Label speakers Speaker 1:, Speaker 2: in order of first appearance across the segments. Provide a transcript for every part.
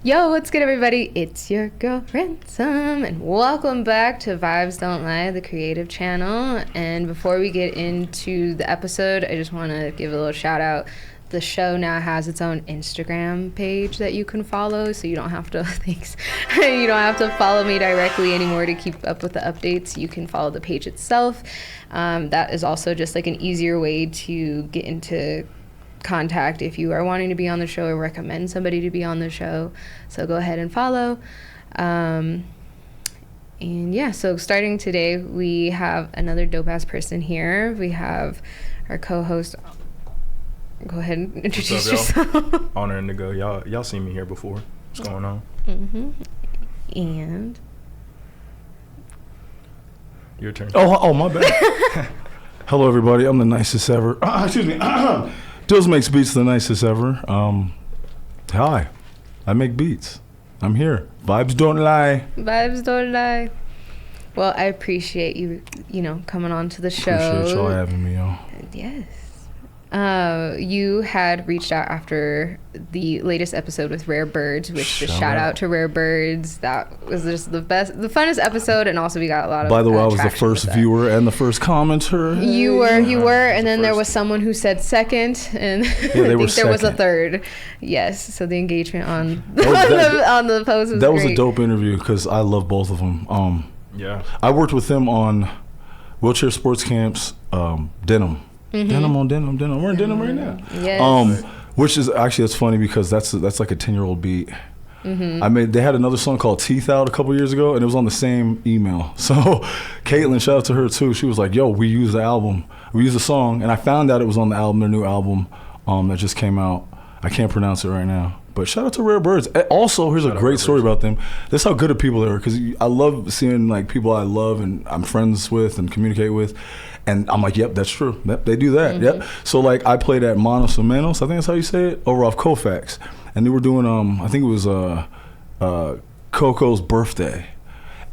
Speaker 1: Yo, what's good, everybody? It's your girl, Ransom, and welcome back to Vybez Don't Lie, the creative channel. And before we get into the episode, I just want to give a little shout out. The show now has its own Instagram page that you can follow, so you don't have to, you don't have to follow me directly anymore to keep up with the updates. You can follow the page itself. That is also just like an easier way to get into contact if you are wanting to be on the show or recommend somebody to be on the show. So go ahead and follow. And yeah, so starting today, we have another dope ass person here. We have our co-host. Go ahead and introduce yourself.
Speaker 2: Honor Indigo. Y'all seen me here before. What's going on?
Speaker 1: Mm-hmm. And
Speaker 2: your turn.
Speaker 3: Oh, my bad. Hello, everybody. I'm the nicest ever. Excuse me. Dealz Makes Beats, the nicest ever. Hi, I make beats. I'm here. Vybez Don't Lie.
Speaker 1: Vybez Don't Lie. Well, I appreciate you, coming on to the show.
Speaker 3: Appreciate y'all having me, yo.
Speaker 1: Yes. You had reached out after the latest episode with Rare Birds, which just shout out to Rare Birds. That was just the funnest episode, and also we got a lot of.
Speaker 3: By the way, I was the first viewer and the first commenter.
Speaker 1: You were, and then there was someone who said second, and I think there was a third. Yes, so the engagement on the post was
Speaker 3: that
Speaker 1: great.
Speaker 3: was a dope interview because I love both of them.
Speaker 2: Yeah,
Speaker 3: I worked with them on wheelchair sports camps, denim. Mm-hmm. Denim on denim. We're in denim right now.
Speaker 1: Yes.
Speaker 3: Which is actually, that's funny because that's like a 10-year-old beat. Mm-hmm. They had another song called Teeth Out a couple years ago, and it was on the same email. So Caitlin, shout out to her too. She was like, yo, we used the song, and I found out it was on the album, their new album that just came out. I can't pronounce it right now. But shout out to Rare Birds. Also, here's a great story about them. That's how good of people they are, because I love seeing like people I love and I'm friends with and communicate with. And I'm like, yep, that's true. Yep, they do that. Mm-hmm. Yep. So like I played at Manos and Manos, I think that's how you say it, over off Kofax. And they were doing, I think it was Coco's birthday.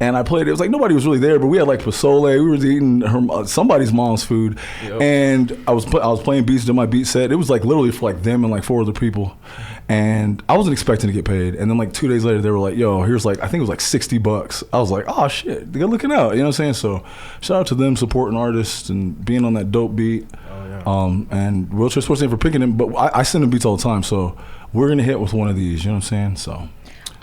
Speaker 3: And I played, it was like nobody was really there, but we had like pozole. We were eating somebody's mom's food. Yep. And I was playing beats, did my beat set. It was like literally for like them and like 4 other people. And I wasn't expecting to get paid. And then like 2 days later, they were like, yo, here's like, I think it was like $60. I was like, oh shit, they're looking out. You know what I'm saying? So shout out to them supporting artists and being on that dope beat. Oh, yeah. And Wheelchair Sports for picking them. But I send them beats all the time. So we're going to hit with one of these. You know what I'm saying? So.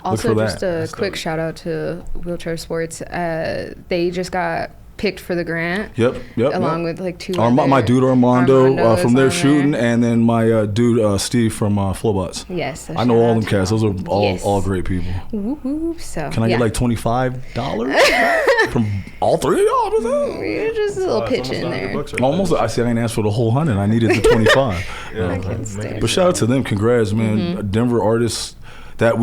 Speaker 1: Also, just a quick shout out to Wheelchair Sports. They just got picked for the grant. Yep. Along with like 2
Speaker 3: my dude Armando from their shooting, and then my dude Steve from Flowbots.
Speaker 1: Yes. So
Speaker 3: I know all them cats. Those are all great people.
Speaker 1: Woo-hoo. So
Speaker 3: can I get like $25 from all 3 of y'all?
Speaker 1: You're just a little pitch in there.
Speaker 3: Almost. I said I didn't ask for the whole 100. I needed the 25.
Speaker 1: I can't stand.
Speaker 3: But shout out to them. Congrats, man. Mm-hmm. Denver artists that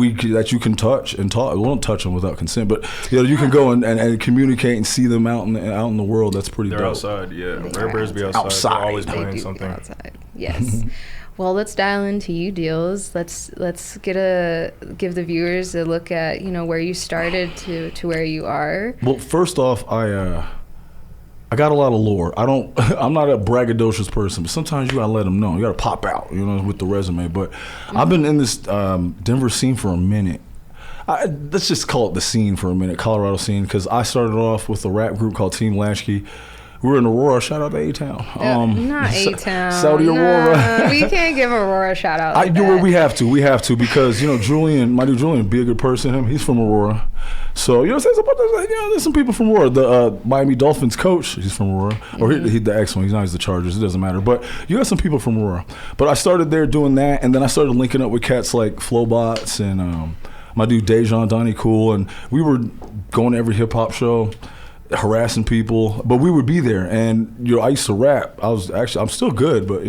Speaker 3: you can touch and talk. We won't touch them without consent, but you can go and communicate and see them out in the world. That's pretty dope.
Speaker 2: They're outside, yeah. Rare Birds be outside. They're always playing something.
Speaker 1: Outside. Yes. Well, let's dial into you, Dealz. Let's give the viewers a look at where you started to where you are.
Speaker 3: Well, first off, I got a lot of lore. I'm not a braggadocious person, but sometimes you gotta let them know. You gotta pop out, with the resume. But I've been in this Denver scene for a minute. Let's just call it the scene for a minute, Colorado scene, because I started off with a rap group called Team Latchkey. We were in Aurora. Shout out to A-Town.
Speaker 1: Not A-Town.
Speaker 3: Saudi Aurora.
Speaker 1: We can't give Aurora a shout out.
Speaker 3: We have to because Julian, my dude Julian, be a good person. He's from Aurora, so what I'm saying. There's some people from Aurora. The Miami Dolphins coach, he's from Aurora, or he's the X one. He's not. He's the Chargers. It doesn't matter. But you got some people from Aurora. But I started there doing that, and then I started linking up with cats like Flowbots and my dude Dejan, Donnie Cool, and we were going to every hip hop show, harassing people, but we would be there. And I used to rap. I'm still good, but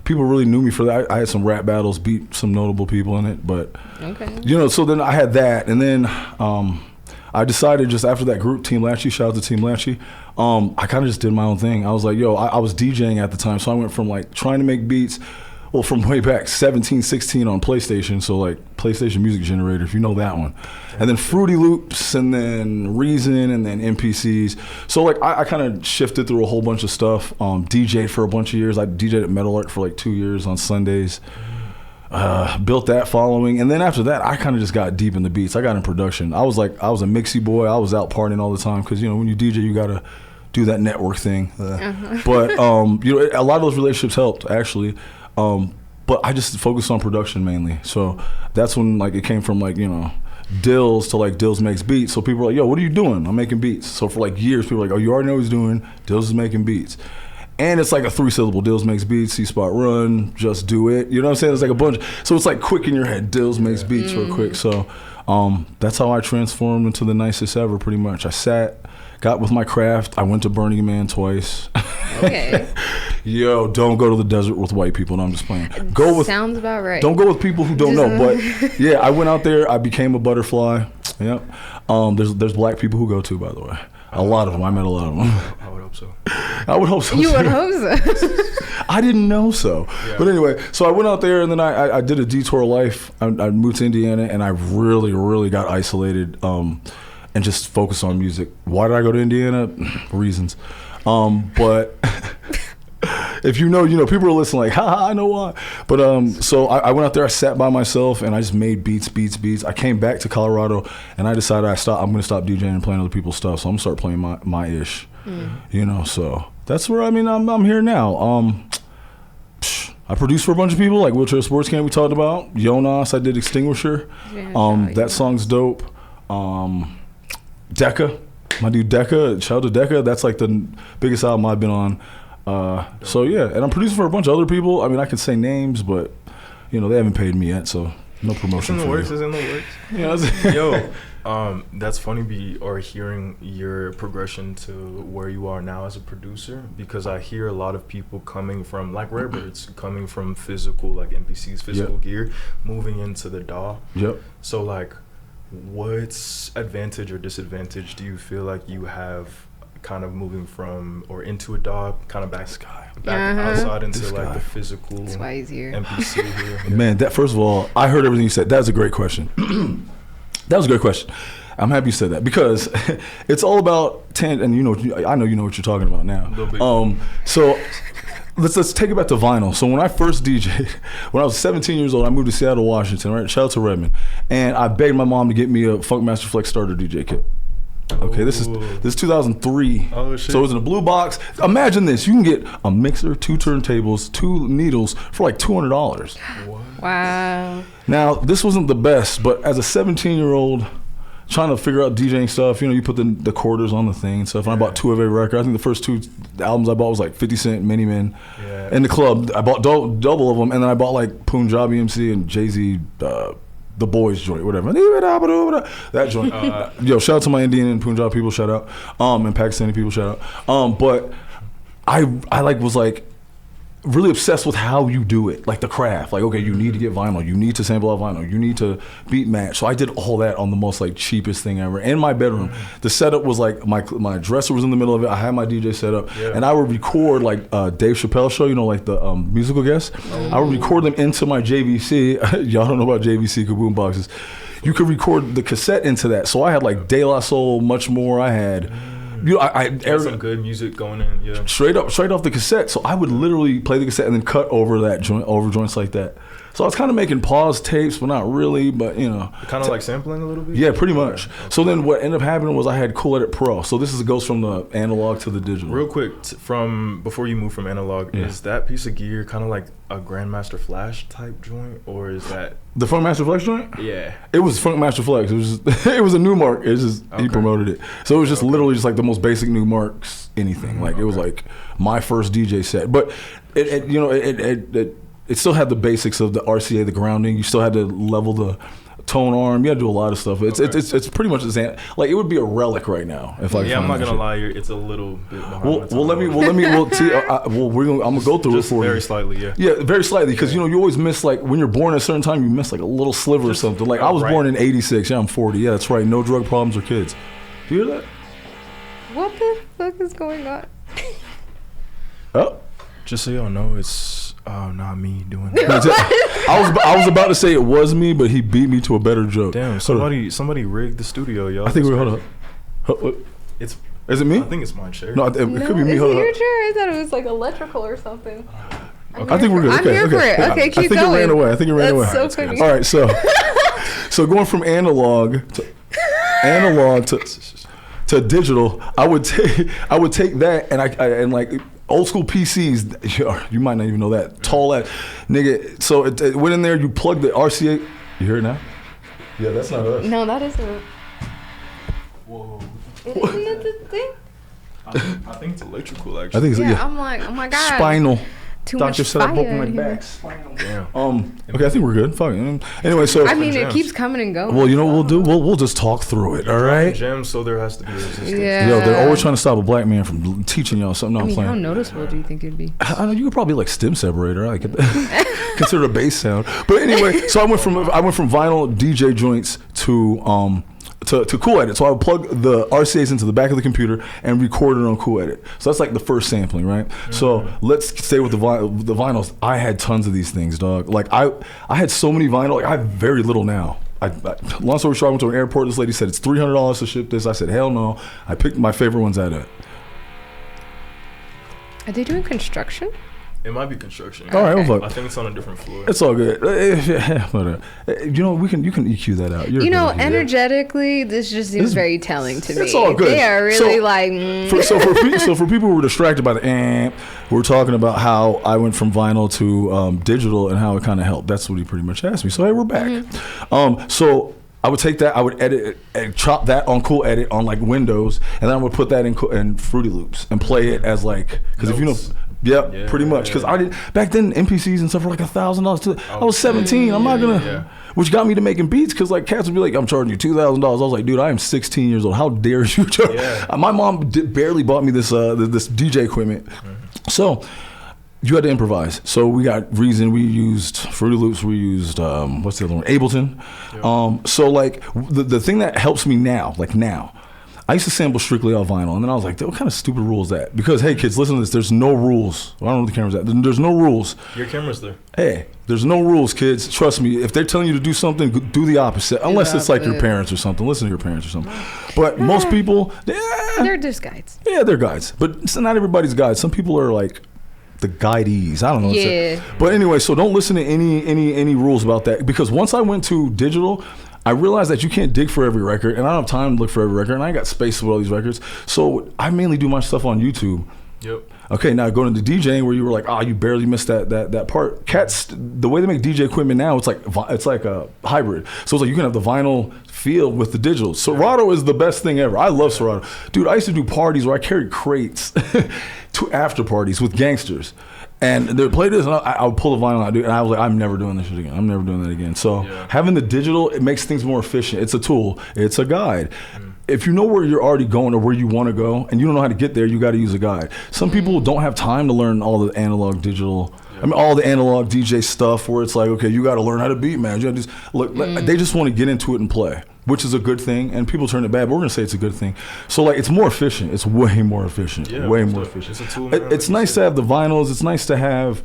Speaker 3: people really knew me for that. I had some rap battles, beat some notable people in it, but okay. So then I had that, and then I decided just after that group, Team Latchy, shout out to Team Latchy, I kind of just did my own thing. I was like, I was DJing at the time, so I went from like trying to make beats, well, from way back 17, 16 on PlayStation, so like PlayStation Music Generator, if you know that one. And then Fruity Loops, and then Reason, and then MPCs. So like I kind of shifted through a whole bunch of stuff. DJ'd for a bunch of years. I DJ'd at Metal Art for like 2 years on Sundays. built that following, and then after that, I kind of just got deep in the beats. I got in production. I was a mixy boy. I was out partying all the time because when you DJ, you gotta do that network thing. But a lot of those relationships helped actually. But I just focused on production mainly. So that's when it came from Dealz to Dealz Makes Beats. So people were like, yo, what are you doing? I'm making beats. So for years, people were like, oh, you already know what he's doing. Dealz is making beats. And it's a 3-syllable. Dealz Makes Beats, C-Spot Run, Just Do It. You know what I'm saying? It's a bunch. So it's quick in your head. Dealz Makes Beats real quick. So that's how I transformed into the nicest ever pretty much. I got with my craft. I went to Burning Man twice.
Speaker 1: Okay.
Speaker 3: Yo, don't go to the desert with white people. No, I'm just playing.
Speaker 1: Sounds about right.
Speaker 3: Don't go with people who don't know. But yeah, I went out there. I became a butterfly. Yep. There's black people who go too, by the way. A lot of them. I met a lot of them.
Speaker 2: I would hope so.
Speaker 3: I would hope so.
Speaker 1: You would hope so.
Speaker 3: I didn't know so.
Speaker 2: Yeah.
Speaker 3: But anyway, so I went out there and then I did a detour of life. I moved to Indiana and I really, really got isolated and just focused on music. Why did I go to Indiana? Reasons. But if you know, people are listening haha, I know why. But so I went out there, I sat by myself and I just made beats. I came back to Colorado and I decided I'm gonna stop DJing and playing other people's stuff. So I'm gonna start playing my ish. So that's where I'm here now. I produced for a bunch of people like Wheelchair Sports Camp we talked about. Jonas, I did Extinguisher. That song's dope. Decca, my dude Decca, shout out to Decca. That's the biggest album I've been on. So yeah, and I'm producing for a bunch of other people. I mean, I can say names, but they haven't paid me yet, so no promotion.
Speaker 2: It's in the works.
Speaker 3: Yeah.
Speaker 2: Yo, that's funny. Hearing your progression to where you are now as a producer, because I hear a lot of people coming from Rare Birds, coming from physical MPC's physical gear, moving into the DAW.
Speaker 3: Yep.
Speaker 2: So what's advantage or disadvantage do you feel like you have? Kind of moving from or into a DAW, kind of back outside into the physical.
Speaker 1: That's why easier.
Speaker 2: MPC here. Yeah.
Speaker 3: Man, that first of all, I heard everything you said. That's a great question. That was a great question. I'm happy you said that because it's all about and I know you know what you're talking about now.
Speaker 2: A little bit.
Speaker 3: So let's take it back to vinyl. So when I first DJed, when I was 17 years old, I moved to Seattle, Washington. Right, shout out to Redmond, and I begged my mom to get me a Funkmaster Flex starter DJ kit. Okay, this is 2003.
Speaker 2: Oh shit!
Speaker 3: So it was in a blue box. Imagine this: you can get a mixer, 2 turntables, 2 needles for $200.
Speaker 1: Wow.
Speaker 3: Now this wasn't the best, but as a 17-year-old trying to figure out DJing stuff, you put the quarters on the thing and stuff. And I bought 2 of every record. I think the first 2 albums I bought was 50 Cent, Many Men.
Speaker 2: Yeah.
Speaker 3: In the club, I bought double of them, and then I bought Punjabi MC and Jay-Z. The Boys joint, whatever. That joint. Yo, shout out to my Indian and Punjab people, shout out. And Pakistani people, shout out. But I was really obsessed with how you do it, the craft. Okay, you need to get vinyl, you need to sample out vinyl, you need to beat match. So I did all that on the most cheapest thing ever. In my bedroom, the setup was my dresser was in the middle of it. I had my DJ set up, and I would record Dave Chappelle show, the musical guests. I would record them into my JVC. Y'all don't know about JVC kaboom boxes. You could record the cassette into that. So I had De La Soul, Much More. I had. I
Speaker 2: some good music going in, yeah.
Speaker 3: Straight off the cassette. So I would literally play the cassette and then cut over that joint, over joints like that. So I was kind of making pause tapes, but not really, but
Speaker 2: Kind of sampling a little bit?
Speaker 3: Yeah, pretty much. Okay. So then what ended up happening was I had Cool Edit Pro. So this goes from the analog to the digital.
Speaker 2: Real quick, from before you move from analog, is that piece of gear kind of a Grandmaster Flash type joint, or is that
Speaker 3: the Funkmaster Flex joint?
Speaker 2: Yeah,
Speaker 3: it was Funkmaster Flex. It was just, it was a new mark. It's just he promoted it, so it was just literally just the most basic new marks anything. It was my first DJ set, but it still had the basics of the RCA, the grounding. You still had to level the tone arm. You had to do a lot of stuff. It's pretty much the same. It would be a relic right now if I.
Speaker 2: Yeah, I'm not gonna lie. It's a little bit behind.
Speaker 3: I'm gonna go through
Speaker 2: just
Speaker 3: it for
Speaker 2: very
Speaker 3: you.
Speaker 2: Slightly, yeah.
Speaker 3: Yeah, very slightly, because you always miss when you're born at a certain time, you miss a little sliver or something. I was born in '86. Yeah, I'm 40. Yeah, that's right. No drug problems or kids. Do you hear that?
Speaker 1: What the fuck is going on?
Speaker 3: Oh.
Speaker 2: Just so y'all know, it's not me doing that.
Speaker 3: I was about to say it was me, but he beat me to a better joke.
Speaker 2: Damn, somebody rigged the studio, y'all.
Speaker 3: I think hold up. Is it me?
Speaker 2: I think it's my chair.
Speaker 3: No, it could be me.
Speaker 1: Is
Speaker 3: Hold
Speaker 1: it
Speaker 3: up.
Speaker 1: your chair? I thought it was electrical or something.
Speaker 3: I think we're good.
Speaker 1: I'm here for it. Okay, keep
Speaker 3: I think
Speaker 1: going.
Speaker 3: it ran away. I think it ran away.
Speaker 1: That's so funny.
Speaker 3: All right, so going from analog to digital, I would take that and like old school PCs. You might not even know that tall ass nigga. So it went in there. You plug the RCA. You hear it now? Yeah, that's not us.
Speaker 1: No, that isn't.
Speaker 2: Whoa.
Speaker 1: Isn't it the thing?
Speaker 2: I think it's electrical, actually.
Speaker 3: I think it's,
Speaker 1: Yeah, I'm like, oh my god.
Speaker 3: spinal.
Speaker 1: Too
Speaker 3: Doctor
Speaker 1: much
Speaker 3: said I
Speaker 1: fire
Speaker 3: broke my
Speaker 1: in here.
Speaker 3: back. Spinal.
Speaker 2: Damn.
Speaker 3: Okay, I think we're good. Fuck it. Anyway, so
Speaker 1: I mean, it
Speaker 2: Gems.
Speaker 1: keeps coming and going.
Speaker 3: well, you know what we'll do? We'll just talk through it. All right.
Speaker 2: Gems, so there has to be resistance.
Speaker 1: Yeah.
Speaker 3: Yo, they're always trying to stop a black man from teaching y'all something. No,
Speaker 1: I
Speaker 3: I'm
Speaker 1: mean, how
Speaker 3: playing.
Speaker 1: noticeable do you think it'd be?
Speaker 3: I know you could probably like stem separator. I could consider a bass sound. But anyway, so I went from vinyl DJ joints to Cool Edit. So I would plug the RCAs into the back of the computer and record it on Cool Edit. So that's like the first sampling, right? Mm-hmm. So let's stay with the vinyls. I had tons of these things, dog. Like I had so many vinyl. Like I have very little now. Long story short, I went to an airport. This lady said it's $300 to ship this. I said hell no. I picked my favorite ones out of it.
Speaker 1: Are they doing construction?
Speaker 2: It might be construction.
Speaker 3: All right,
Speaker 1: Okay.
Speaker 2: I think it's on a different floor.
Speaker 3: It's all good. You know, you can EQ that out. You're
Speaker 1: You know,
Speaker 3: good.
Speaker 1: energetically, this just seems very telling to me.
Speaker 3: It's all good.
Speaker 1: They are really
Speaker 3: So,
Speaker 1: like.
Speaker 3: So for people who were distracted by the amp, we're talking about how I went from vinyl to digital and how it kind of helped. That's what he pretty much asked me. So hey, we're back.
Speaker 1: Mm-hmm.
Speaker 3: So I would take that, I would edit and chop that on Cool Edit on like Windows, and then I would put that in Fruity Loops and play it as like, because if you know. Yeah, pretty much. Because I did back then. MPCs and stuff were like $1,000. I was 17. I'm not gonna. Which got me to making beats because like cats would be like, I'm charging you $2,000. I was like, dude, I am 16 years old. How dare you charge? My mom barely bought me this this DJ equipment. So you had to improvise. So we got Reason. We used Fruity Loops. We used what's the other one? Ableton. So like the thing that helps me now, like now. I used to sample strictly off vinyl, and then I was like, what kind of stupid rule is that? Because, hey, kids, listen to this. There's no rules. I don't know where the camera's at. There's no rules.
Speaker 2: Your camera's there.
Speaker 3: Hey, there's no rules, kids. Trust me. If they're telling you to do something, do the opposite. Unless it's like your parents or something. Listen to your parents or something. But most people,
Speaker 1: they're just guides.
Speaker 3: Yeah, they're guides. But it's not everybody's guides. Some people are like the guidees. I don't know.
Speaker 1: Yeah.
Speaker 3: But anyway, so don't listen to any rules about that. Because once I went to digital, I realized that you can't dig for every record, and I don't have time to look for every record, and I ain't got space for all these records. So I mainly do my stuff on YouTube.
Speaker 2: Yep.
Speaker 3: Okay, now going into DJing where you were like, you barely missed that part. Cats, the way they make DJ equipment now, it's like a hybrid. So it's like you can have the vinyl feel with the digital. Serato is the best thing ever. I love Serato. Dude, I used to do parties where I carried crates to after parties with gangsters. And they would play this, and I would pull the vinyl out, dude, and I was like, I'm never doing this shit again. I'm never doing that again. So having the digital, it makes things more efficient. It's a tool. It's a guide. If you know where you're already going or where you want to go, and you don't know how to get there, you got to use a guide. Some people don't have time to learn all the analog, digital. I mean, all the analog DJ stuff where it's like, okay, you got to learn how to beat, man. You just look. They just want to get into it and play, which is a good thing. And people turn it bad, but we're gonna say it's a good thing. So like, it's more efficient. It's way more efficient. Way more efficient.
Speaker 2: It's a tool.
Speaker 3: It's nice to have the vinyls. It's nice to have,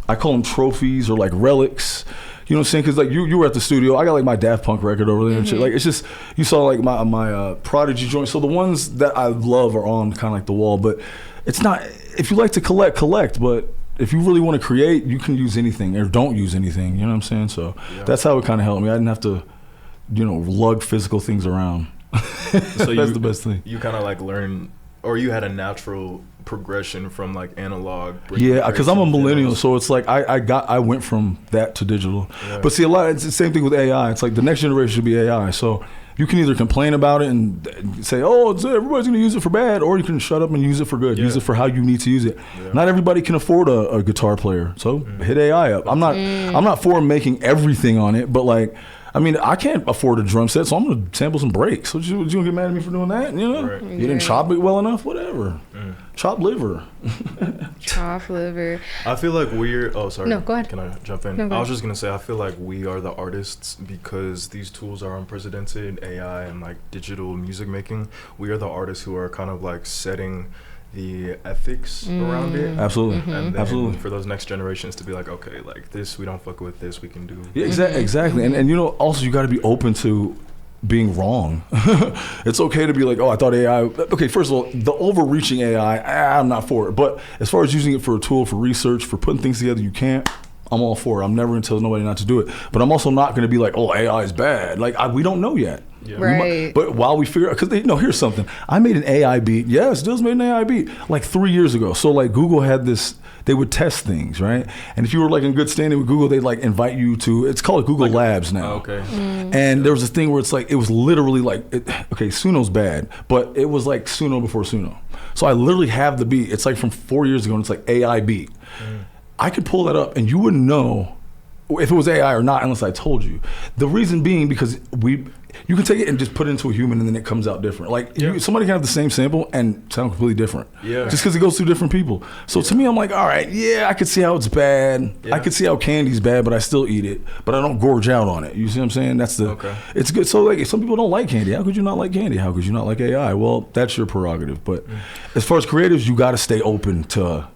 Speaker 3: I call them trophies or like relics. You know what I'm saying? Because like you were at the studio. I got like my Daft Punk record over there and shit. Like it's just, you saw like my Prodigy joint. So the ones that I love are on kind of like the wall. But it's not. If you like to collect. But if you really want to create, you can use anything or don't use anything. You know what I'm saying? So that's how it kind of helped me. I didn't have to, lug physical things around. So that's the best thing.
Speaker 2: You kind of like learn, or you had a natural progression from like analog.
Speaker 3: Yeah, because I'm a millennial, so it's like I went from that to digital. Yeah. But see, it's the same thing with AI. It's like the next generation should be AI. So you can either complain about it and say, everybody's going to use it for bad, or you can shut up and use it for good. Use it for how you need to use it. Not everybody can afford a guitar player, so hit AI up. I'm not for making everything on it, but like, I mean, I can't afford a drum set, so I'm gonna sample some breaks. So you gonna get mad at me for doing that? You didn't chop it well enough, whatever. Chop liver.
Speaker 1: Chop liver.
Speaker 2: I feel like we're. Oh, sorry.
Speaker 1: No, go ahead.
Speaker 2: Can I jump in?
Speaker 1: No,
Speaker 2: I was just gonna say, I feel like we are the artists because these tools are unprecedented. AI and like digital music making. We are the artists who are kind of like setting the ethics around it.
Speaker 3: Absolutely.
Speaker 2: And then
Speaker 3: Absolutely.
Speaker 2: for those next generations to be like, okay, like this, we don't fuck with this, we can do.
Speaker 3: Yeah, exactly. And also you got to be open to being wrong. It's okay to be like, oh, I thought AI. Okay, first of all, the overreaching AI, I'm not for it. But as far as using it for a tool, for research, for putting things together, you can't. I'm all for it. I'm never going to tell nobody not to do it. But I'm also not going to be like, oh, AI is bad. Like, we don't know yet.
Speaker 2: Yeah.
Speaker 1: Right.
Speaker 3: But while we figure out, because here's something. I made an AI beat. Yes, Dealz made an AI beat like 3 years ago. So like Google had this, they would test things, right? And if you were like in good standing with Google, they'd like invite you to, it's called Google Labs now.
Speaker 2: Oh, okay.
Speaker 3: And there was this thing where it's like, it was literally like, okay, Suno's bad, but it was like Suno before Suno. So I literally have the beat. It's like from 4 years ago and it's like AI beat. I could pull that up and you wouldn't know if it was AI or not unless I told you. The reason being because you can take it and just put it into a human and then it comes out different. Like somebody can have the same sample and sound completely different. Yeah. Just because it goes through different people. So to me, I'm like, all right, yeah, I could see how it's bad. Yeah. I could see how candy's bad, but I still eat it. But I don't gorge out on it. You see what I'm saying? That's it's good. So like, if some people don't like candy, how could you not like candy? How could you not like AI? Well, that's your prerogative. But as far as creatives, you got to stay open to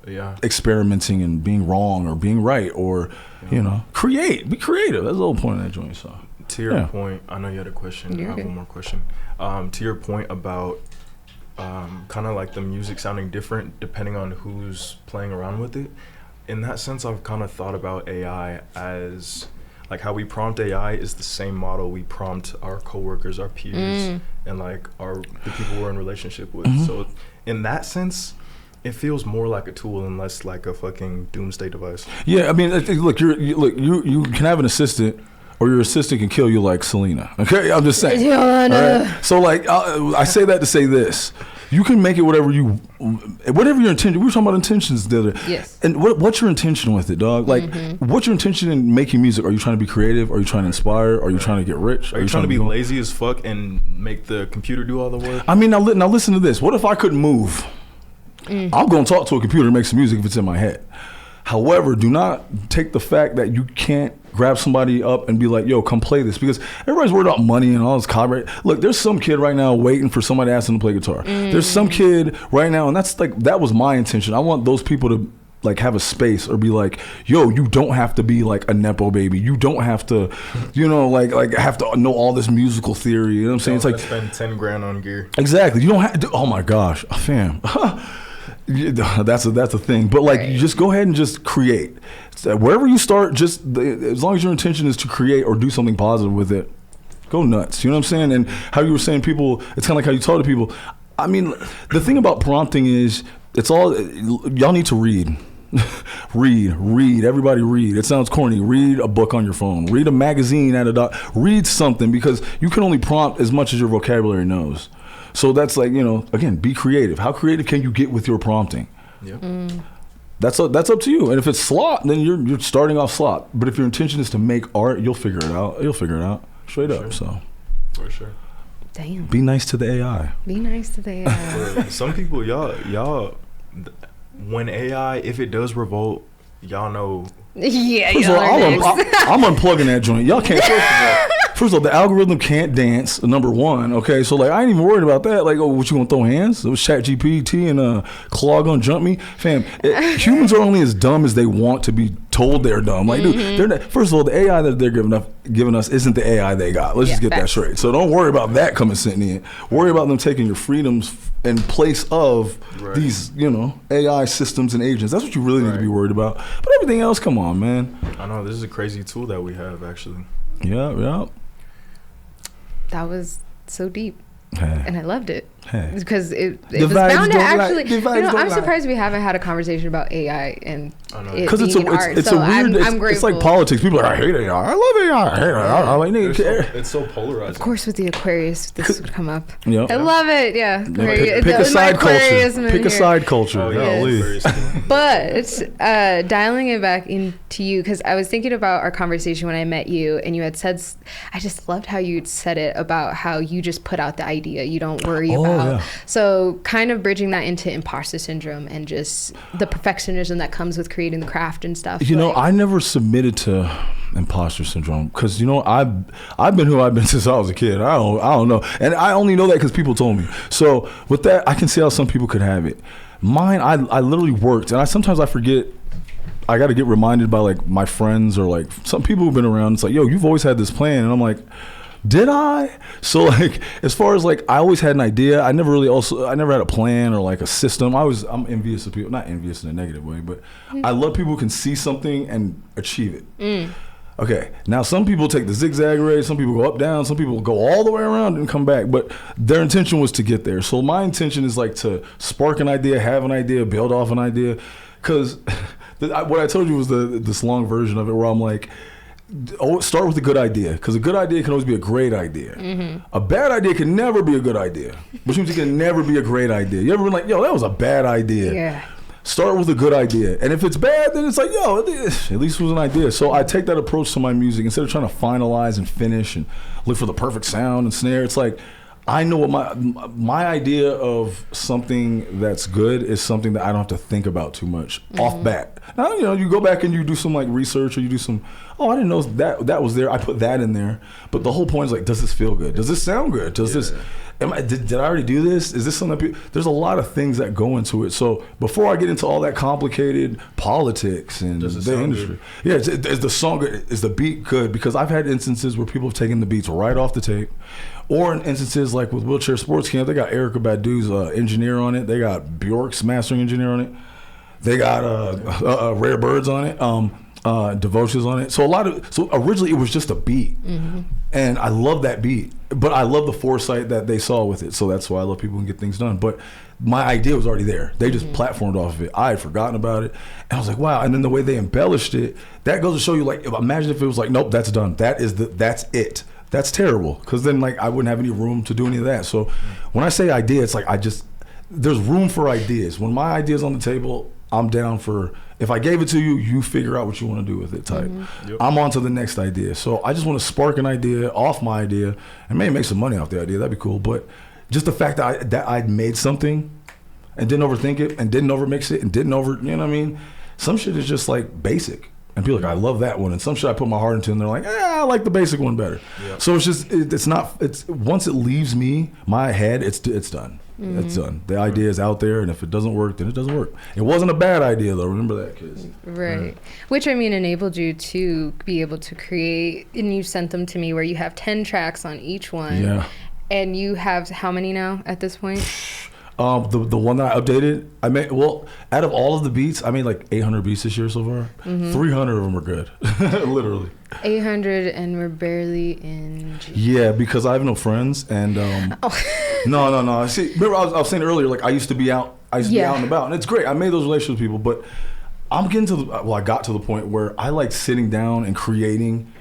Speaker 3: experimenting and being wrong or being right or, you know, be creative. That's the whole point of that joint. So.
Speaker 2: To your point, I know you had a question. I have one more question. To your point about kind of like the music sounding different depending on who's playing around with it. In that sense, I've kind of thought about AI as like how we prompt AI is the same model we prompt our coworkers, our peers, and like the people we're in relationship with. So in that sense, it feels more like a tool and less like a fucking doomsday device. Yeah,
Speaker 3: I mean, look, you can have an assistant. Or your assistant can kill you like Selena. Okay, I'm just saying. Right? So like, I say that to say this: you can make it whatever your intention. We were talking about intentions the other day.
Speaker 1: Yes.
Speaker 3: And what's your intention with it, dog? Like, what's your intention in making music? Are you trying to be creative? Are you trying to inspire? Are you trying to get rich?
Speaker 2: Are you trying to be lazy as fuck and make the computer do all the work?
Speaker 3: I mean, now listen to this. What if I couldn't move? I'm going to talk to a computer and make some music if it's in my head. However, do not take the fact that you can't grab somebody up and be like, yo, come play this. Because everybody's worried about money and all this copyright. Look, there's some kid right now waiting for somebody to ask them to play guitar. There's some kid right now, and that was my intention. I want those people to like have a space or be like, yo, you don't have to be like a Nepo baby. You don't have to, you know, like have to know all this musical theory. You know what I'm saying? It's like
Speaker 2: spend 10 grand on gear.
Speaker 3: Exactly. You don't have to, oh my gosh, fam. That's a thing, but like you just go ahead and just create. Wherever you start, just as long as your intention is to create or do something positive with it, go nuts. You know what I'm saying? And how you were saying, people, it's kind of like how you talk to people. I mean, the thing about prompting is y'all need to read. read. Everybody read. It sounds corny. Read a book on your phone. Read a magazine read something, because you can only prompt as much as your vocabulary knows. So that's like, you know, again, be creative. How creative can you get with your prompting?
Speaker 2: Yeah.
Speaker 3: That's up to you. And if it's slop, then you're starting off slop. But if your intention is to make art, you'll figure it out. Straight up. So.
Speaker 2: For sure.
Speaker 1: Damn.
Speaker 3: Be nice to the AI.
Speaker 1: Be nice to the AI.
Speaker 2: For some people, y'all, when AI, if it does revolt, y'all know.
Speaker 1: Yeah,
Speaker 3: first of all, I'm unplugging that joint. Y'all can't. First of all, the algorithm can't dance, number one, okay? So, like, I ain't even worried about that. Like, oh, what, you gonna throw hands? It was ChatGPT and Claude gonna jump me? Fam, humans are only as dumb as they want to be told they're dumb. Like, dude, they're not, first of all, the AI that they're giving us isn't the AI they got. Let's just get that straight. So don't worry about that coming sitting in. Worry about them taking your freedoms in place of these, you know, AI systems and agents. That's what you really need to be worried about. But everything else, come on, man.
Speaker 2: I know, this is a crazy tool that we have, actually.
Speaker 3: Yeah.
Speaker 1: That was so deep.
Speaker 3: Hey.
Speaker 1: And I loved it.
Speaker 3: Hey.
Speaker 1: Because it was bound to actually, I'm surprised we haven't had a conversation about AI and it being art.
Speaker 3: It's
Speaker 1: so
Speaker 3: a weird,
Speaker 1: I'm grateful.
Speaker 3: It's like politics. People are like, I hate AI. I love AI. I hate AI. I like nigga.
Speaker 2: It's so polarizing.
Speaker 1: Of course, with the Aquarius, this would come up.
Speaker 3: Yep.
Speaker 1: I love it. Yeah.
Speaker 3: Pick a side culture. Pick a side culture.
Speaker 2: Oh, yeah.
Speaker 1: But dialing it back into you, because I was thinking about our conversation when I met you, and you had said, I just loved how you said it about how you just put out the idea. You don't worry about. Yeah. So kind of bridging that into imposter syndrome and just the perfectionism that comes with creating the craft and stuff.
Speaker 3: You know, I never submitted to imposter syndrome because, you know, I've been who I've been since I was a kid. I don't know. And I only know that because people told me. So with that, I can see how some people could have it. Mine, I literally worked, and sometimes I forget. I got to get reminded by like my friends or like some people who've been around. It's like, yo, you've always had this plan. And I'm like, Did I? So like, as far as like, I always had an idea. I never had a plan or like a system. I'm envious of people, not envious in a negative way, but I love people who can see something and achieve it. Okay, now some people take the zigzag race, some people go up, down, some people go all the way around and come back, but their intention was to get there. So my intention is like to spark an idea, have an idea, build off an idea, because what I told you was this long version of it where I'm like, start with a good idea, because a good idea can always be a great idea. A bad idea can never be a good idea, which means it can never be a great idea. You ever been like, yo, that was a bad idea?
Speaker 1: Yeah.
Speaker 3: Start with a good idea. And if it's bad, then it's like, yo, at least it was an idea. So I take that approach to my music. Instead of trying to finalize and finish and look for the perfect sound and snare, it's like, I know what my idea of something that's good is something that I don't have to think about too much off bat. Now, you go back and you do some like research, or you do some, I didn't know that was there. I put that in there. But the whole point is like, does this feel good? Does this sound good? Does this, did I already do this? Is this something that there's a lot of things that go into it. So before I get into all that complicated politics and the industry, is the song good? Is the beat good? Because I've had instances where people have taken the beats right off the tape. Or in instances like with Wheelchair Sports Camp, they got Erykah Badu's engineer on it. They got Bjork's mastering engineer on it. They got Rare Birds on it. Devotions on it. So originally it was just a beat. And I love that beat. But I love the foresight that they saw with it. So that's why I love people who can get things done. But my idea was already there. They just platformed off of it. I had forgotten about it. And I was like, wow. And then the way they embellished it, that goes to show you, like, imagine if it was like, nope, that's done. That's it. That's terrible, because then like I wouldn't have any room to do any of that. So when I say idea, it's like there's room for ideas. When my idea's on the table, I'm down for, if I gave it to you, you figure out what you want to do with it type. I'm on to the next idea. So I just want to spark an idea off my idea and maybe make some money off the idea. That'd be cool. But just the fact that I'd made something and didn't overthink it and didn't overmix it and didn't you know what I mean? Some shit is just like basic. And people are like, I love that one. And some shit I put my heart into, and they're like, I like the basic one better. So it's just, once it leaves my head, it's done. It's done. The idea is out there, and if it doesn't work, then it doesn't work. It wasn't a bad idea, though. Remember that, kids.
Speaker 1: Right. Which, I mean, enabled you to be able to create, and you sent them to me where you have 10 tracks on each one. Yeah. And you have how many now at this point?
Speaker 3: The one that I updated, out of all of the beats, I made like 800 beats this year so far. 300 of them are good, literally. 800
Speaker 1: and we're barely in June.
Speaker 3: Yeah, because I have no friends, and no. See, remember I was saying earlier, like I used to be out and about, and it's great. I made those relationships with people, but I'm getting I got to the point where I like sitting down and creating.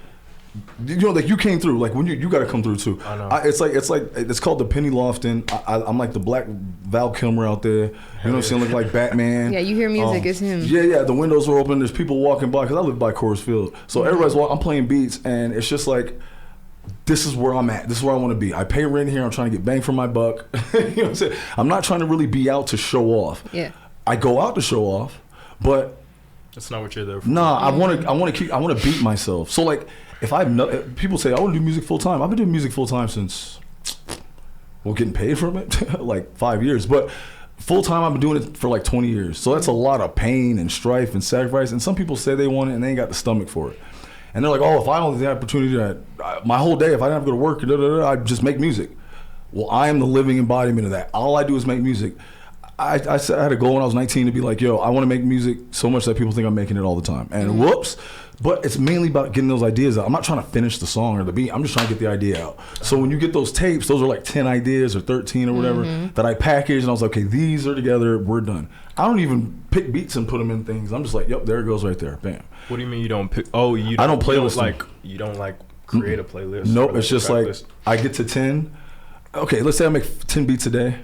Speaker 3: Like you came through, like when you got to come through too. I know. It's called the Penny Lofton. I'm like the black Val Kilmer out there. You know what I'm saying? Look like Batman.
Speaker 1: Yeah, you hear music, it's him.
Speaker 3: Yeah. The windows are open. There's people walking by, because I live by Coors Field. So everybody's walking. I'm playing beats, and it's just like, this is where I'm at. This is where I want to be. I pay rent here. I'm trying to get bang for my buck. You know what I'm saying? I'm not trying to really be out to show off. Yeah. I go out to show off, but
Speaker 2: that's not what you're there for.
Speaker 3: Nah, I want to beat myself. So like, if people say I want to do music full time, I've been doing music full time since, getting paid from it like 5 years, but full time I've been doing it for like 20 years. So that's a lot of pain and strife and sacrifice. And some people say they want it and they ain't got the stomach for it. And they're like, if I don't have the opportunity my whole day, if I didn't have to go to work, I just make music. Well, I am the living embodiment of that. All I do is make music. I had a goal when I was 19 to be like, I want to make music so much that people think I'm making it all the time. And whoops. But it's mainly about getting those ideas out. I'm not trying to finish the song or the beat. I'm just trying to get the idea out. So when you get those tapes, those are like 10 ideas or 13 or whatever that I packaged, and I was like, okay, these are together, we're done. I don't even pick beats and put them in things. I'm just like, yep, there it goes right there, bam.
Speaker 2: What do you mean you don't pick? Oh, I don't playlist. You don't like create a playlist?
Speaker 3: Nope, it's just like I get to 10. Okay, let's say I make 10 beats a day.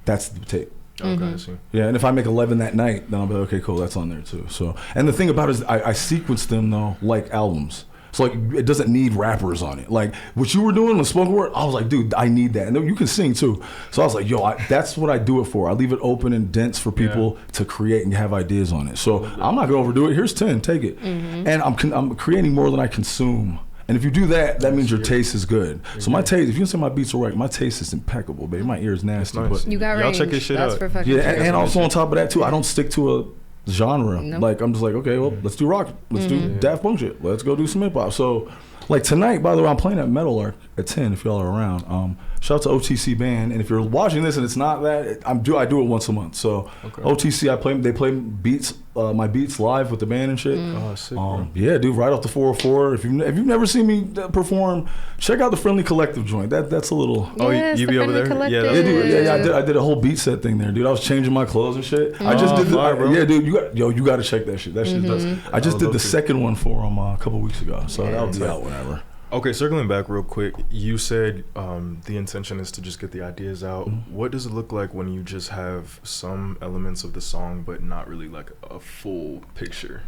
Speaker 3: That's the tape.
Speaker 2: Okay, I see.
Speaker 3: Yeah, and if I make 11 that night, then I'll be like, okay, cool, that's on there too. So, and the thing about it is I sequence them though like albums. So like it doesn't need rappers on it. Like what you were doing with spoken word, I was like, dude, I need that. And you can sing too. So I was like, that's what I do it for. I leave it open and dense for people to create and have ideas on it. So I'm not gonna overdo it. Here's 10, take it. And I'm creating more than I consume. And if you do that, that means your taste is good. So my taste, if you don't say my beats are right, my taste is impeccable, baby. My ear is nasty.
Speaker 2: Nice.
Speaker 3: But
Speaker 1: you got range.
Speaker 2: Y'all check this shit out.
Speaker 3: Yeah, and also on top of that too, I don't stick to a genre. Nope. Like I'm just like, okay, well, let's do rock. Let's do Daft Punk shit. Let's go do some hip hop. So Like tonight, by the way, I'm playing at Metal Arc at 10 if y'all are around. Shout out to OTC Band, and if you're watching this and it's not that, I do it once a month. So OTC, they play beats, my beats live with the band and shit.
Speaker 2: Oh, sick, bro.
Speaker 3: Yeah, dude, right off the 404. If you've never seen me perform, check out the Friendly Collective joint. That's a little.
Speaker 1: Yes,
Speaker 2: you be over there?
Speaker 1: Collective.
Speaker 2: Yeah,
Speaker 3: dude. I did a whole beat set thing there, dude. I was changing my clothes and shit. I just did
Speaker 2: bro.
Speaker 3: dude, you got to check that shit. That shit does. I just did the second one for them a couple weeks ago, so that'll be out whenever.
Speaker 2: Okay, circling back real quick, you said the intention is to just get the ideas out. What does it look like when you just have some elements of the song but not really like a full picture?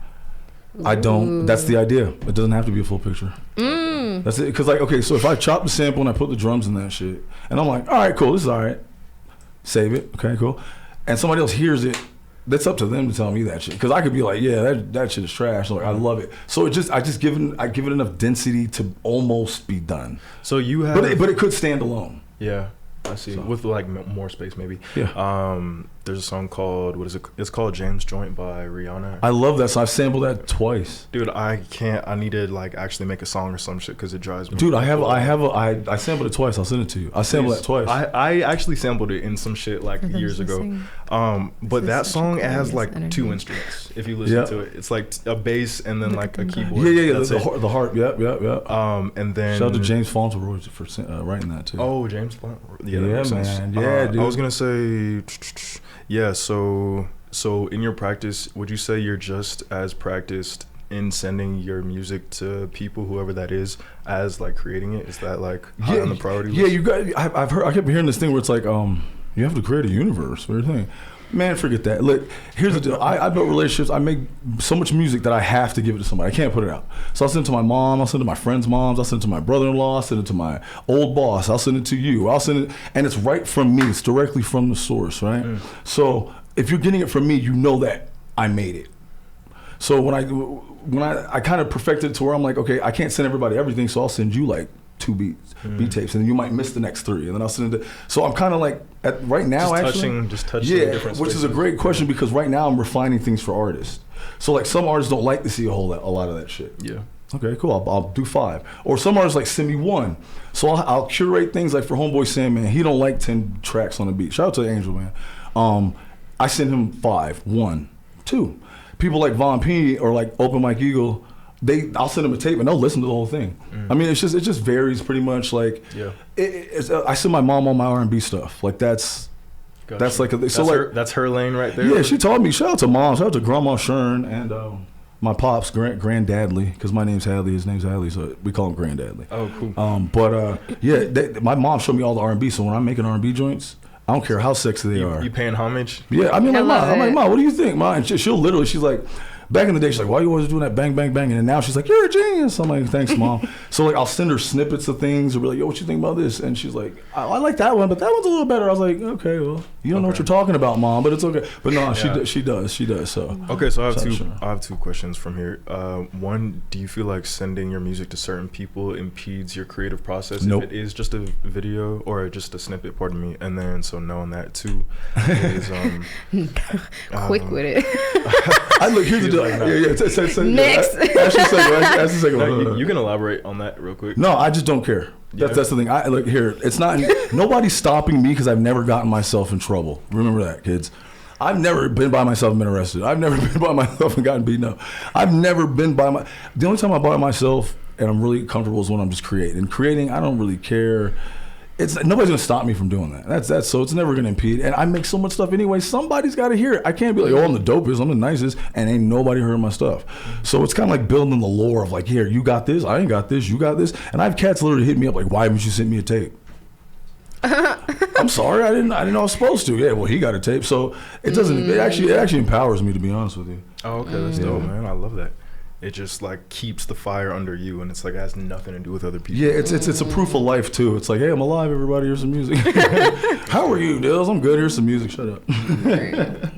Speaker 3: I don't. That's the idea. It doesn't have to be a full picture. That's it. Because like, okay, so if I chop the sample and I put the drums in that shit, and I'm like, all right, cool, this is all right. Save it. Okay, cool. And somebody else hears it. That's up to them to tell me that shit. Because I could be like, yeah, that shit is trash. Like, I love it. So I give it enough density to almost be done.
Speaker 2: So you have,
Speaker 3: but it could stand alone.
Speaker 2: Yeah, I see. So. With like more space, maybe.
Speaker 3: Yeah.
Speaker 2: There's a song called It's called James Joint by Rihanna.
Speaker 3: I love that song. I've sampled that twice.
Speaker 2: Dude, I need to like actually make a song or some shit because it drives me.
Speaker 3: Dude, I sampled it twice. I'll send it to you. I sampled that twice.
Speaker 2: I actually sampled it in some shit like years ago. But that song, it has like two instruments. If you listen to it, it's like a bass and then like a keyboard.
Speaker 3: Yeah. The harp. Yep.
Speaker 2: And then
Speaker 3: shout out to James Fauntleroy for writing that too.
Speaker 2: Oh, James Fauntleroy. Yeah,
Speaker 3: man.
Speaker 2: Sense.
Speaker 3: Yeah, dude.
Speaker 2: I was gonna say, yeah. So in your practice, would you say you're just as practiced in sending your music to people, whoever that is, as like creating it? Is that like high on the priority list?
Speaker 3: Yeah, you got. I kept hearing this thing where it's like, you have to create a universe. What do you think? Man, forget that. Look, here's the deal. I built relationships. I make so much music that I have to give it to somebody. I can't put it out. So I'll send it to my mom. I'll send it to my friends' moms. I'll send it to my brother-in-law. I'll send it to my old boss. I'll send it to you. I'll send it, and it's right from me. It's directly from the source, right? So if you're getting it from me, you know that I made it. So when I kind of perfected it to where I'm like, okay, I can't send everybody everything, so I'll send you like 2 beat tapes, and then you might miss the next 3, and then I'll send it. So I'm kind of like right now,
Speaker 2: just touching different
Speaker 3: which is a great question because right now I'm refining things for artists. So like some artists don't like to see a lot of that shit.
Speaker 2: Yeah.
Speaker 3: Okay, cool. I'll do 5. Or some artists like send me 1. So I'll curate things like for Homeboy Sandman. He don't like 10 tracks on a beat. Shout out to Angel, man. I send him 5, 1, 2. People like Von P or like Open Mike Eagle, I'll send them a tape and they'll listen to the whole thing. I mean, it just varies pretty much. Like, I send my mom all my R&B stuff. Like that's like
Speaker 2: that's her lane right there.
Speaker 3: Yeah, she taught me. Shout out to mom. Shout out to Grandma Shern and my pops, Granddadley, because my name's Hadley. His name's Hadley, so we call him Granddadley.
Speaker 2: Oh, cool.
Speaker 3: My mom showed me all the R&B. So when I'm making R&B joints, I don't care how sexy they are.
Speaker 2: You paying homage?
Speaker 3: Yeah, I mean, like, Mom, I'm like, Mom, what do you think, Mom? And she'll literally, she's like, back in the day, she's like, why are you always doing that bang, bang, bang? And then now she's like, you're a genius. I'm like, thanks, Mom. So like, I'll send her snippets of things and be like, yo, what you think about this? And she's like, I like that one, but that one's a little better. I was like, okay, well, you don't know what you're talking about, Mom, but it's okay. But no, she does. So
Speaker 2: okay, so I have two questions from here. One, do you feel like sending your music to certain people impedes your creative process?
Speaker 3: Nope.
Speaker 2: If it is just a video or just a snippet, pardon me, and then so knowing that too is
Speaker 1: quick with it.
Speaker 3: I look, here's the deal.
Speaker 1: Next.
Speaker 3: Ask the second one.
Speaker 2: You can elaborate on that real quick.
Speaker 3: No, I just don't care. That's the thing. I look here. It's not nobody's stopping me because I've never gotten myself in trouble. Remember that, kids. I've never been by myself and been arrested. I've never been by myself and gotten beaten up. I've never been by the only time I by myself and I'm really comfortable is when I'm just creating. And creating, I don't really care. Nobody's gonna stop me from doing that. That's so it's never gonna impede. And I make so much stuff anyway. Somebody's gotta hear it. I can't be like, oh, I'm the dopest, I'm the nicest, and ain't nobody heard my stuff. So it's kind of like building the lore of like, here, you got this, I ain't got this, you got this. And I have cats literally hit me up like, why haven't you sent me a tape? I'm sorry, I didn't know I was supposed to. Yeah, well, he got a tape, so it doesn't. It actually empowers me, to be honest with you.
Speaker 2: Oh, okay, that's dope, man. I love that. It just like keeps the fire under you, and it's like it has nothing to do with other people.
Speaker 3: Yeah, it's a proof of life too. It's like, hey, I'm alive, everybody. Here's some music. How are you, Dealz? I'm good. Here's some music. Shut up.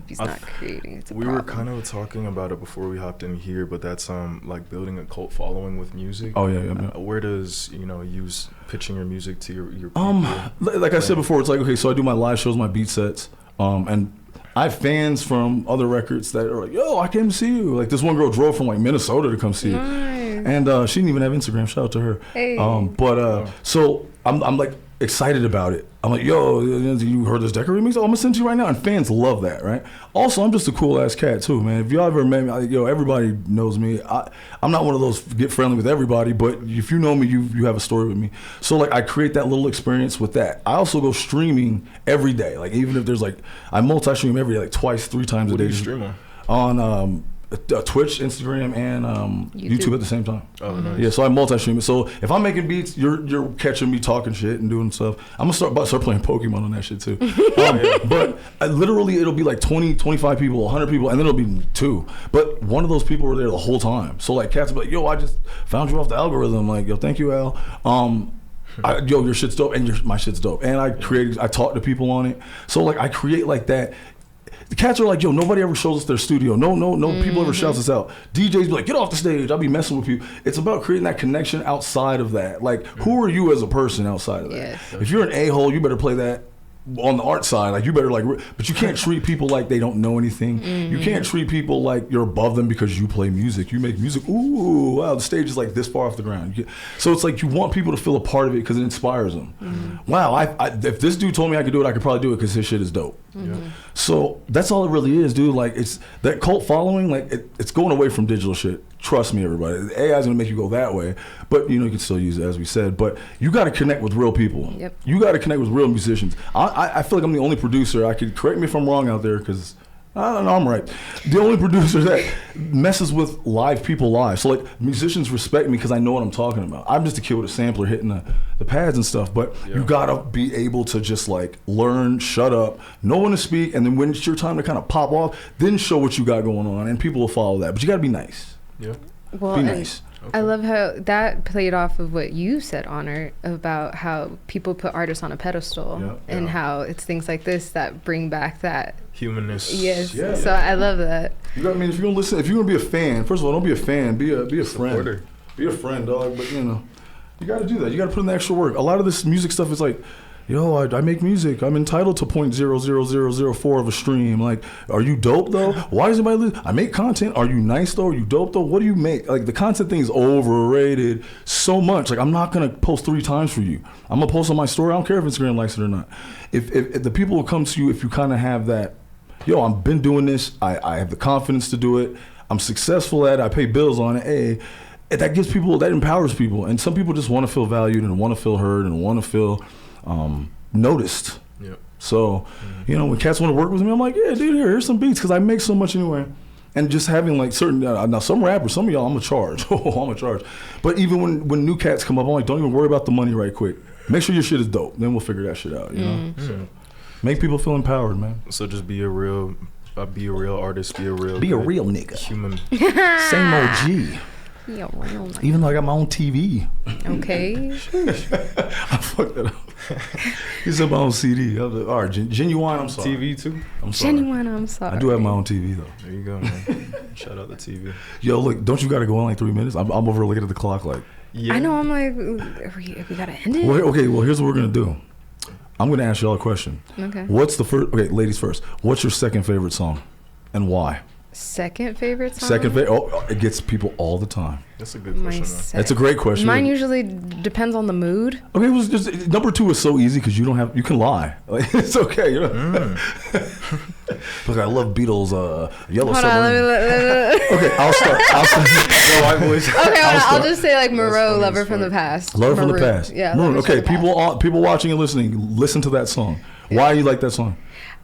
Speaker 1: He's not creating. It's a
Speaker 2: we
Speaker 1: problem.
Speaker 2: were kind of talking about it before we hopped in here, but that's like building a cult following with music.
Speaker 3: Oh yeah.
Speaker 2: Where does use pitching your music to your people?
Speaker 3: Like I said before, it's like, okay, so I do my live shows, my beat sets, and I have fans from other records that are like, yo, I came to see you. Like this one girl drove from like Minnesota to come see you.
Speaker 1: Nice.
Speaker 3: And she didn't even have Instagram. Shout out to her.
Speaker 1: Hey.
Speaker 3: So I'm like excited about it. I'm like, yo, you heard this Decker remix? Oh, I'm gonna send it to you right now. And fans love that, right? Also, I'm just a cool ass cat too, man. If y'all ever met me, yo, everybody knows me. I'm not one of those get friendly with everybody, but if you know me, you have a story with me. So like, I create that little experience with that. I also go streaming every day. Like even if there's like, I multi-stream every day, like twice, 3 times a day.
Speaker 2: What do you stream on?
Speaker 3: On Twitch, Instagram, and YouTube at the same time.
Speaker 2: Oh, nice.
Speaker 3: Yeah, so I multi-stream it. So if I'm making beats, you're catching me talking shit and doing stuff. I'm gonna start playing Pokemon on that shit too. But literally, it'll be like 20, 25 people, 100 people, and then it'll be 2. But one of those people were there the whole time. So like, cats will be like, yo, I just found you off the algorithm. Like, yo, thank you, Al. Yo, your shit's dope, and my shit's dope. And I talk to people on it. So like, I create like that. The cats are like, yo, nobody ever shows us their studio. No people ever shouts us out. DJs be like, get off the stage. I'll be messing with you. It's about creating that connection outside of that. Like, who are you as a person outside of that?
Speaker 1: Yes.
Speaker 3: If you're an a-hole, you better play that on the art side. Like, you better like, but you can't treat people like they don't know anything. You can't treat people like you're above them because you play music. You make music. Ooh, wow, the stage is like this far off the ground. So it's like you want people to feel a part of it because it inspires them. Wow, if this dude told me I could do it, I could probably do it because his shit is dope. So that's all it really is, dude. Like, it's that cult following, like it's going away from digital shit. Trust me, everybody. The AI is gonna make you go that way, but you can still use it, as we said. But you got to connect with real people.
Speaker 1: Yep.
Speaker 3: You got to connect with real musicians. I feel like I'm the only producer. I could correct me if I'm wrong out there, because I don't know, I'm right. The only producer that messes with live people live. So like, musicians respect me because I know what I'm talking about. I'm just a kid with a sampler hitting the pads and stuff, but you gotta be able to just like learn, shut up, know when to speak, and then when it's your time to kind of pop off, then show what you got going on, and people will follow that. But you gotta be nice.
Speaker 2: Yeah.
Speaker 1: Well,
Speaker 3: be nice.
Speaker 1: Okay. I love how that played off of what you said, Honor, about how people put artists on a pedestal and how it's things like this that bring back that
Speaker 2: humanness.
Speaker 1: Yes. Yeah. So I love that.
Speaker 3: You got, I mean, if you're gonna listen, if you're gonna be a fan, first of all, don't be a fan, be a friend.
Speaker 2: Supporter.
Speaker 3: Be a friend, dog. But you got to do that. You got to put in the extra work. A lot of this music stuff is like, yo, I make music. I'm entitled to 0.00004 of a stream. Like, are you dope though? Why does anybody listen? I make content. Are you nice though? Are you dope though? What do you make? Like, the content thing is overrated so much. Like, I'm not gonna post 3 times for you. I'm gonna post on my story. I don't care if Instagram likes it or not. If the people will come to you, if you kind of have that, yo, I've been doing this. I have the confidence to do it. I'm successful at it. I pay bills on it. Hey, that gives people, that empowers people. And some people just want to feel valued and want to feel heard and want to feel noticed. Yep. So, when cats want to work with me, I'm like, yeah, dude, here's some beats, because I make so much anyway. And just having like certain, now some rappers, some of y'all, I'm a charge. I'm a charge. But even when new cats come up, I'm like, don't even worry about the money right quick. Make sure your shit is dope. Then we'll figure that shit out, So, make people feel empowered, man.
Speaker 2: So just be a real artist, be a real
Speaker 3: nigga.
Speaker 2: Human.
Speaker 3: Same OG.
Speaker 1: Yeah, real nice.
Speaker 3: Even though I got my own TV.
Speaker 1: Okay.
Speaker 3: I fucked that up. He said my own CD. I was like, all right, Genuine, I'm sorry.
Speaker 2: TV too?
Speaker 3: I'm sorry.
Speaker 1: Genuine, I'm sorry.
Speaker 3: I do have my own TV though.
Speaker 2: There you go, man. Shout out the TV.
Speaker 3: Yo, look, don't you got to go in like 3 minutes? I'm over looking at the clock like.
Speaker 1: Yeah. I know, I'm like, we got to end it?
Speaker 3: Well, okay, well, here's what we're going to do. I'm going to ask y'all a question.
Speaker 1: Okay.
Speaker 3: What's the first, okay, ladies first. What's your second favorite song and why?
Speaker 1: Second favorite song?
Speaker 3: Second favorite. Oh, it gets people all the time.
Speaker 2: That's a good question.
Speaker 3: That's a great question.
Speaker 1: Mine usually depends on the mood.
Speaker 3: Okay, it was just number 2 is so easy because you can lie. Like, it's okay. Look, I love Beatles. Yellow Submarine. Okay, I'll start.
Speaker 1: No, white voice. Okay, I'll just say like Moreau, Lover from the Past.
Speaker 3: Lover from the Past.
Speaker 1: Yeah.
Speaker 3: Maroon. Okay, people watching and listening, listen to that song. Why do you like that song?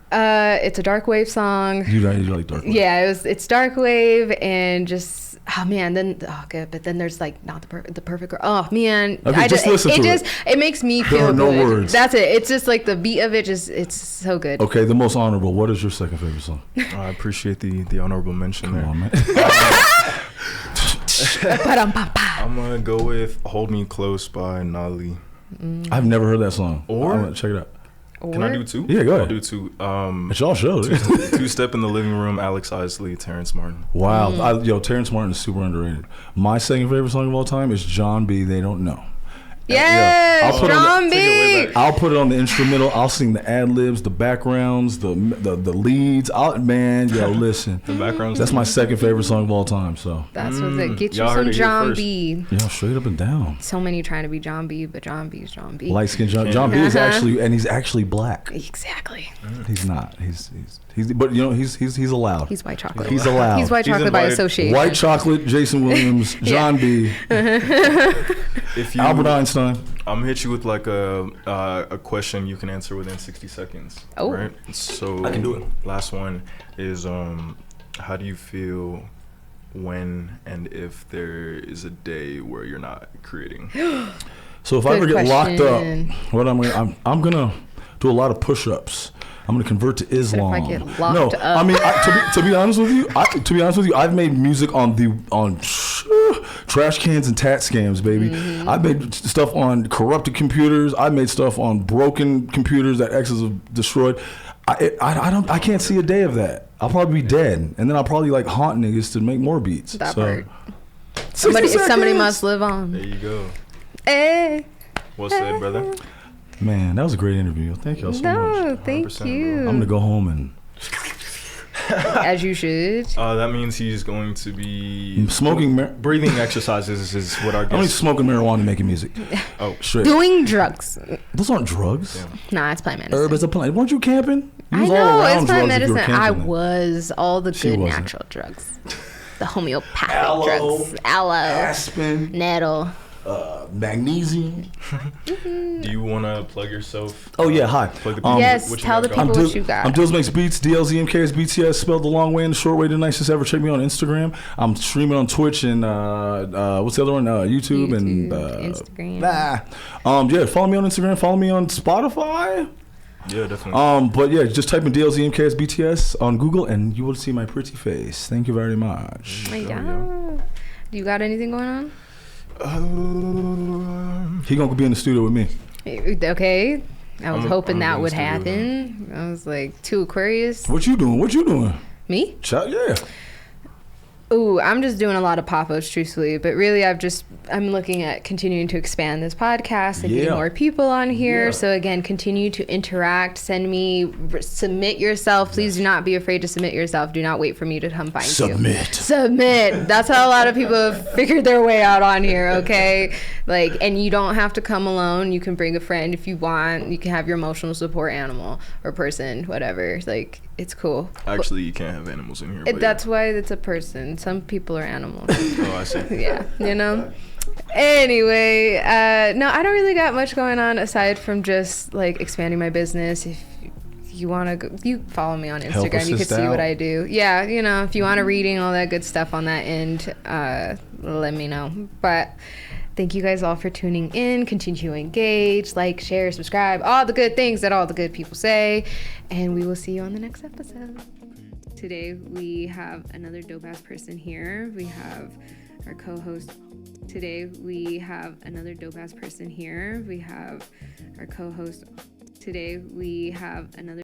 Speaker 1: It's a dark wave song.
Speaker 3: You like dark wave?
Speaker 1: Yeah, it's dark wave and just good. But then there's like not the perfect girl. Oh man,
Speaker 3: okay, listen to it.
Speaker 1: It makes me feel
Speaker 3: there are no
Speaker 1: good.
Speaker 3: words.
Speaker 1: That's it. It's just like the beat of it. It's so good.
Speaker 3: Okay, the most honorable. What is your second favorite song?
Speaker 2: I appreciate the honorable mention.
Speaker 3: Come
Speaker 2: there.
Speaker 3: on, man.
Speaker 2: I'm gonna go with "Hold Me Close" by Nali.
Speaker 3: I've never heard that song.
Speaker 2: Or
Speaker 3: I'm gonna check it out.
Speaker 2: Can I do 2?
Speaker 3: Yeah, go ahead.
Speaker 2: I'll do 2.
Speaker 3: It's y'all show.
Speaker 2: Two Step in the Living Room, Alex Isley, Terrence Martin.
Speaker 3: Wow. Terrence Martin is super underrated. My second favorite song of all time is John B. They Don't Know.
Speaker 1: Yes,
Speaker 3: I'll put
Speaker 1: drum
Speaker 2: take it way
Speaker 1: beat.
Speaker 2: back.
Speaker 3: I'll put it on the instrumental. I'll sing the ad libs, the backgrounds, the leads. Listen.
Speaker 2: The backgrounds.
Speaker 3: That's my second favorite song of all time. So
Speaker 1: That's what it. Get you
Speaker 2: Y'all heard
Speaker 1: some
Speaker 2: it here
Speaker 1: John
Speaker 2: first.
Speaker 1: B.
Speaker 3: yeah, straight up and down.
Speaker 1: So many trying to be John B, but John B is John B.
Speaker 3: Light skin John B is he's actually black.
Speaker 1: Exactly.
Speaker 3: He's not. He's but he's allowed.
Speaker 1: He's white chocolate.
Speaker 3: He's allowed.
Speaker 1: He's white
Speaker 2: He's
Speaker 1: chocolate by
Speaker 2: invited.
Speaker 1: association.
Speaker 3: White chocolate, Jason Williams, John B,
Speaker 2: If you,
Speaker 3: Albert Einstein.
Speaker 2: I'm gonna hit you with like a question you can answer within 60 seconds.
Speaker 1: Oh.
Speaker 2: Right? So
Speaker 3: I can do it.
Speaker 2: Last one is how do you feel when and if there is a day where you're not creating?
Speaker 3: So if I ever
Speaker 1: Good
Speaker 3: get locked
Speaker 1: question.
Speaker 3: up, what I'm gonna do a lot of push-ups. I'm gonna convert to Islam.
Speaker 1: I get locked up?
Speaker 3: I mean, to be honest with you, I've made music on trash cans and tat scams, baby.
Speaker 1: Mm-hmm.
Speaker 3: I've made stuff on corrupted computers. I made stuff on broken computers that exes have destroyed. I can't see a day of that. I'll probably be dead, and then I'll probably like haunt niggas to make more beats.
Speaker 1: That
Speaker 3: so,
Speaker 1: part.
Speaker 3: 60
Speaker 1: Somebody
Speaker 3: seconds.
Speaker 1: must live
Speaker 2: There
Speaker 1: on.
Speaker 2: you go.
Speaker 1: Hey.
Speaker 2: Well said, brother.
Speaker 3: Man, that was a great interview. Thank y'all so much.
Speaker 1: No, thank
Speaker 2: 100%,
Speaker 1: you.
Speaker 3: I'm gonna go home and
Speaker 1: As you should.
Speaker 2: That means he's going to be
Speaker 3: smoking.
Speaker 2: breathing exercises is what our
Speaker 3: I'm only
Speaker 2: guest.
Speaker 3: smoking marijuana, making music.
Speaker 2: Oh,
Speaker 3: Straight.
Speaker 1: Doing drugs.
Speaker 3: Those aren't drugs.
Speaker 2: Damn.
Speaker 1: Nah, it's plant medicine.
Speaker 3: Herb is a plant. Weren't you camping? You
Speaker 1: I
Speaker 3: was all
Speaker 1: know,
Speaker 3: around
Speaker 1: it's plant
Speaker 3: drugs if you were
Speaker 1: medicine. I
Speaker 3: camping then.
Speaker 1: was all the
Speaker 3: She
Speaker 1: good
Speaker 3: wasn't.
Speaker 1: natural drugs. The homeopathic
Speaker 3: Aloe,
Speaker 1: drugs. Aloe.
Speaker 3: Aspen,
Speaker 1: Nettle.
Speaker 3: magnesium.
Speaker 2: Do you want to plug yourself?
Speaker 3: Oh yeah, hi.
Speaker 2: Plug the people.
Speaker 1: Yes,
Speaker 2: what you
Speaker 1: tell
Speaker 2: got
Speaker 1: the
Speaker 2: going?
Speaker 1: people what you got.
Speaker 3: I'm Dealz Makes Beats. DLZMKS BTS spelled the long way and the short way, the nicest ever. Check me on Instagram. I'm streaming on Twitch and what's the other one? YouTube and
Speaker 1: Instagram.
Speaker 3: Yeah, follow me on Instagram. Follow me on Spotify.
Speaker 2: Yeah, definitely.
Speaker 3: But yeah, just type in DLZMKS BTS on Google and you will see my pretty face. Thank you very much.
Speaker 1: Yeah. Do you got anything going on?
Speaker 3: He gonna be in the studio with me.
Speaker 1: Okay. I was hoping
Speaker 2: I'm
Speaker 1: that
Speaker 2: in
Speaker 1: would
Speaker 2: the studio
Speaker 1: happen. I was like, too Aquarius.
Speaker 3: What you doing?
Speaker 1: Me?
Speaker 3: Chat, yeah.
Speaker 1: Ooh, I'm just doing a lot of pop-ups, truthfully. But really, I'm looking at continuing to expand this podcast and getting more people on here.
Speaker 3: Yeah.
Speaker 1: So again, continue to interact. Submit yourself. Please do not be afraid to submit yourself. Do not wait for me to come find you. Submit. That's how a lot of people have figured their way out on here, okay? And you don't have to come alone. You can bring a friend if you want. You can have your emotional support animal or person, whatever. It's cool.
Speaker 2: Actually, you can't have animals in here. But
Speaker 1: That's why it's a person. Some people are animals.
Speaker 2: Oh, I see.
Speaker 1: Yeah, Anyway, no, I don't really got much going on aside from just expanding my business. If you want to go, you follow me on
Speaker 3: Help
Speaker 1: Instagram, you can
Speaker 3: assist
Speaker 1: see what
Speaker 3: out.
Speaker 1: I do. Yeah, if you want a reading, all that good stuff on that end, let me know. But thank you guys all for tuning in. Continue to engage, like, share, subscribe, all the good things that all the good people say. And we will see you on the next episode. Today we have another dope-ass person here. We have our co-host. Today we have another dope-ass person here. We have our co-host. Today we have another